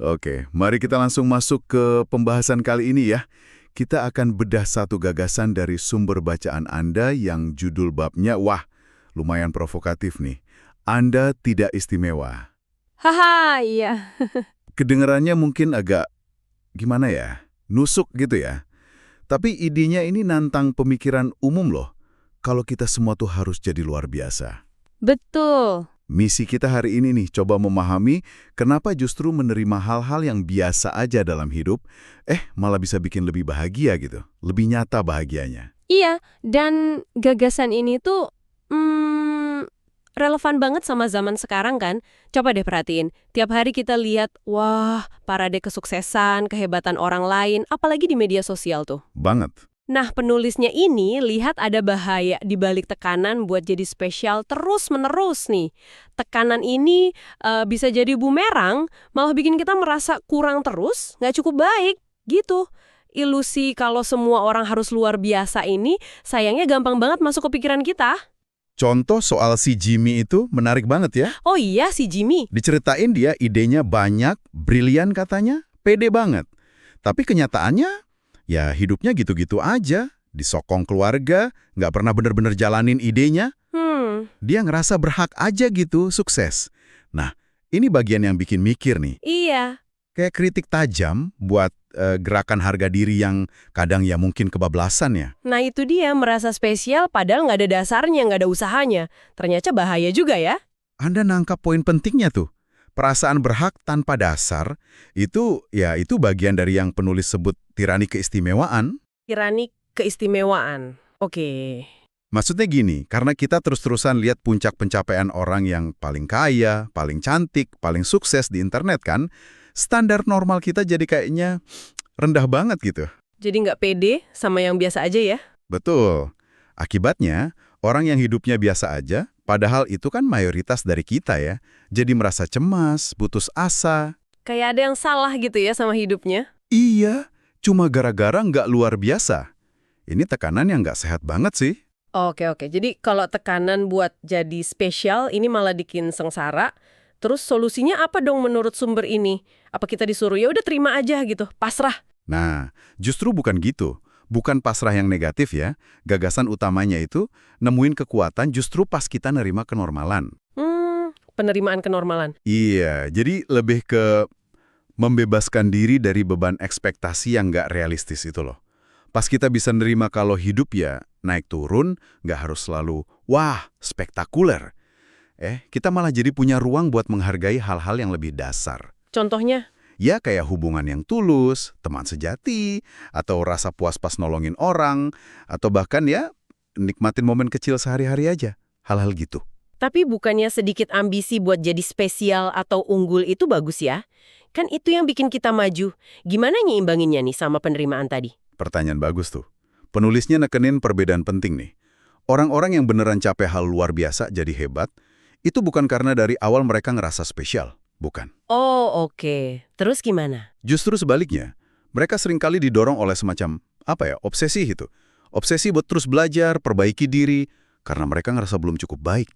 Oke, mari kita langsung masuk ke pembahasan kali ini ya. Kita akan bedah satu gagasan dari sumber bacaan Anda yang judul babnya, wah, lumayan provokatif nih. Anda tidak istimewa. Haha, iya. Kedengarannya mungkin agak, gimana ya, nusuk gitu ya. Tapi idenya ini nantang pemikiran umum loh. Kalau kita semua tuh harus jadi luar biasa. Betul. Misi kita hari ini nih, coba memahami kenapa justru menerima hal-hal yang biasa aja dalam hidup, malah bisa bikin lebih bahagia gitu. Lebih nyata bahagianya. Iya, dan gagasan ini tuh relevan banget sama zaman sekarang kan. Coba deh perhatiin, tiap hari kita lihat, wah, parade kesuksesan, kehebatan orang lain, apalagi di media sosial tuh. Banget. Nah, penulisnya ini lihat ada bahaya di balik tekanan buat jadi spesial terus-menerus nih. Tekanan ini bisa jadi bumerang, malah bikin kita merasa kurang terus, nggak cukup baik, gitu. Ilusi kalau semua orang harus luar biasa ini, sayangnya gampang banget masuk ke pikiran kita. Contoh soal si Jimmy itu menarik banget ya. Oh iya, si Jimmy. Diceritain dia idenya banyak, brilian katanya, pede banget. Tapi kenyataannya, ya hidupnya gitu-gitu aja. Disokong keluarga, nggak pernah bener-bener jalanin idenya. Dia ngerasa berhak aja gitu, sukses. Nah, ini bagian yang bikin mikir nih. Iya. Kayak kritik tajam buat gerakan harga diri yang kadang ya mungkin kebablasan ya. Nah itu dia, merasa spesial padahal nggak ada dasarnya, nggak ada usahanya. Ternyata bahaya juga ya. Anda nangkap poin pentingnya tuh. Perasaan berhak tanpa dasar, itu bagian dari yang penulis sebut tirani keistimewaan. Tirani keistimewaan. Oke. Maksudnya gini, karena kita terus-terusan lihat puncak pencapaian orang yang paling kaya, paling cantik, paling sukses di internet kan, standar normal kita jadi kayaknya rendah banget gitu. Jadi nggak pede sama yang biasa aja ya? Betul. Akibatnya, orang yang hidupnya biasa aja, padahal itu kan mayoritas dari kita ya, jadi merasa cemas, putus asa. Kayak ada yang salah gitu ya sama hidupnya? Iya, cuma gara-gara nggak luar biasa. Ini tekanan yang nggak sehat banget sih. Oke. Jadi kalau tekanan buat jadi spesial ini malah bikin sengsara. Terus solusinya apa dong menurut sumber ini? Apa kita disuruh ya udah terima aja gitu, pasrah? Nah, justru bukan gitu. Bukan pasrah yang negatif ya. Gagasan utamanya itu nemuin kekuatan justru pas kita nerima kenormalan. Penerimaan kenormalan. Iya, jadi lebih ke membebaskan diri dari beban ekspektasi yang nggak realistis itu loh. Pas kita bisa nerima kalau hidup ya naik turun, nggak harus selalu, wah, spektakuler. Kita malah jadi punya ruang buat menghargai hal-hal yang lebih dasar. Contohnya? Ya kayak hubungan yang tulus, teman sejati, atau rasa puas pas nolongin orang, atau bahkan ya nikmatin momen kecil sehari-hari aja. Hal-hal gitu. Tapi bukannya sedikit ambisi buat jadi spesial atau unggul itu bagus ya? Kan itu yang bikin kita maju. Gimana nyeimbanginnya nih sama penerimaan tadi? Pertanyaan bagus tuh. Penulisnya nekenin perbedaan penting nih. Orang-orang yang beneran capai hal luar biasa jadi hebat, itu bukan karena dari awal mereka ngerasa spesial. Bukan. Oh, oke. Terus gimana? Justru sebaliknya, mereka seringkali didorong oleh semacam, obsesi gitu. Obsesi buat terus belajar, perbaiki diri, karena mereka ngerasa belum cukup baik.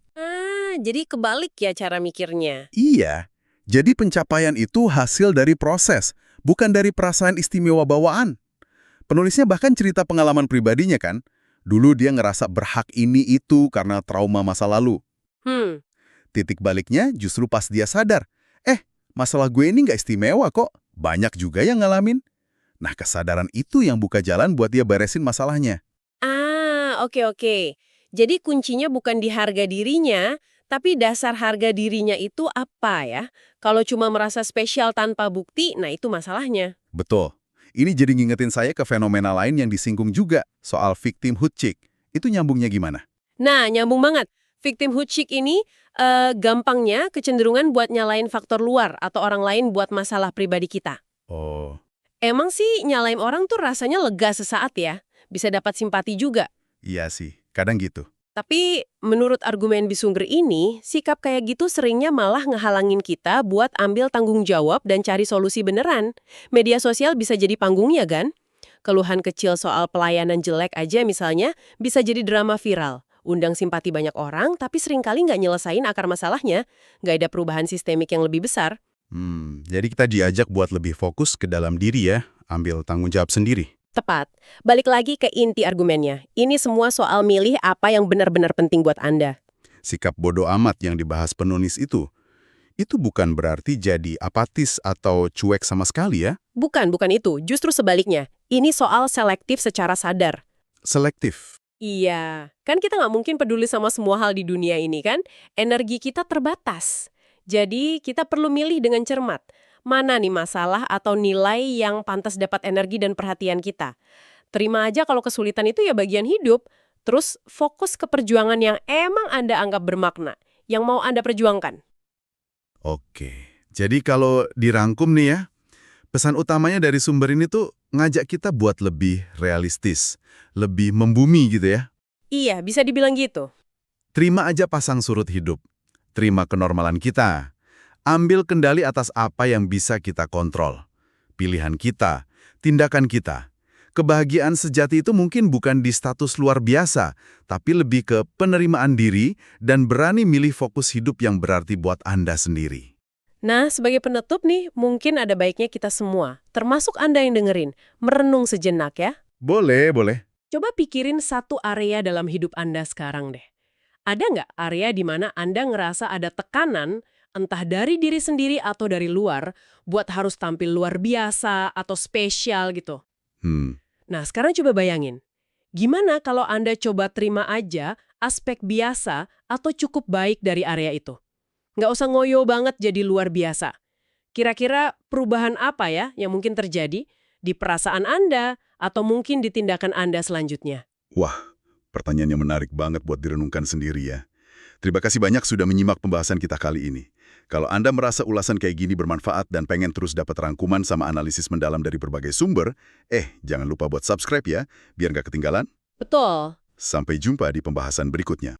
Jadi kebalik ya cara mikirnya. Iya, jadi pencapaian itu hasil dari proses, bukan dari perasaan istimewa bawaan. Penulisnya bahkan cerita pengalaman pribadinya kan. Dulu dia ngerasa berhak ini itu karena trauma masa lalu. Titik baliknya justru pas dia sadar, masalah gue ini nggak istimewa kok, banyak juga yang ngalamin. Nah, kesadaran itu yang buka jalan buat dia beresin masalahnya. Oke. Jadi kuncinya bukan di harga dirinya, tapi dasar harga dirinya itu apa ya? Kalau cuma merasa spesial tanpa bukti, nah itu masalahnya. Betul. Ini jadi ngingetin saya ke fenomena lain yang disinggung juga, soal victimhood chick. Itu nyambungnya gimana? Nah, nyambung banget. Victimhood chick ini gampangnya kecenderungan buat nyalain faktor luar atau orang lain buat masalah pribadi kita. Oh. Emang sih nyalain orang tuh rasanya lega sesaat ya, bisa dapat simpati juga. Iya sih, kadang gitu. Tapi menurut argumen Bisungger ini, sikap kayak gitu seringnya malah ngehalangin kita buat ambil tanggung jawab dan cari solusi beneran. Media sosial bisa jadi panggungnya kan? Keluhan kecil soal pelayanan jelek aja misalnya bisa jadi drama viral. Undang simpati banyak orang, tapi seringkali nggak nyelesain akar masalahnya. Nggak ada perubahan sistemik yang lebih besar. Jadi kita diajak buat lebih fokus ke dalam diri ya, ambil tanggung jawab sendiri. Tepat. Balik lagi ke inti argumennya. Ini semua soal milih apa yang benar-benar penting buat Anda. Sikap bodoh amat yang dibahas penulis itu bukan berarti jadi apatis atau cuek sama sekali ya. Bukan itu. Justru sebaliknya. Ini soal selektif secara sadar. Selektif. Iya. Kan kita nggak mungkin peduli sama semua hal di dunia ini kan? Energi kita terbatas. Jadi kita perlu milih dengan cermat. Mana nih masalah atau nilai yang pantas dapat energi dan perhatian kita. Terima aja kalau kesulitan itu ya bagian hidup. Terus fokus ke perjuangan yang emang Anda anggap bermakna. Yang mau Anda perjuangkan. Oke. Jadi kalau dirangkum nih ya, pesan utamanya dari sumber ini tuh ngajak kita buat lebih realistis, lebih membumi gitu ya. Iya, bisa dibilang gitu. Terima aja pasang surut hidup. Terima kenormalan kita. Ambil kendali atas apa yang bisa kita kontrol. Pilihan kita, tindakan kita. Kebahagiaan sejati itu mungkin bukan di status luar biasa, tapi lebih ke penerimaan diri dan berani milih fokus hidup yang berarti buat Anda sendiri. Nah, sebagai penutup nih, mungkin ada baiknya kita semua, termasuk Anda yang dengerin, merenung sejenak ya. Boleh. Coba pikirin satu area dalam hidup Anda sekarang deh. Ada nggak area di mana Anda ngerasa ada tekanan, entah dari diri sendiri atau dari luar, buat harus tampil luar biasa atau spesial gitu? Nah, sekarang coba bayangin. Gimana kalau Anda coba terima aja aspek biasa atau cukup baik dari area itu? Nggak usah ngoyo banget jadi luar biasa. Kira-kira perubahan apa ya yang mungkin terjadi di perasaan Anda atau mungkin di tindakan Anda selanjutnya? Wah, pertanyaan yang menarik banget buat direnungkan sendiri ya. Terima kasih banyak sudah menyimak pembahasan kita kali ini. Kalau Anda merasa ulasan kayak gini bermanfaat dan pengen terus dapat rangkuman sama analisis mendalam dari berbagai sumber, jangan lupa buat subscribe ya, biar nggak ketinggalan. Betul. Sampai jumpa di pembahasan berikutnya.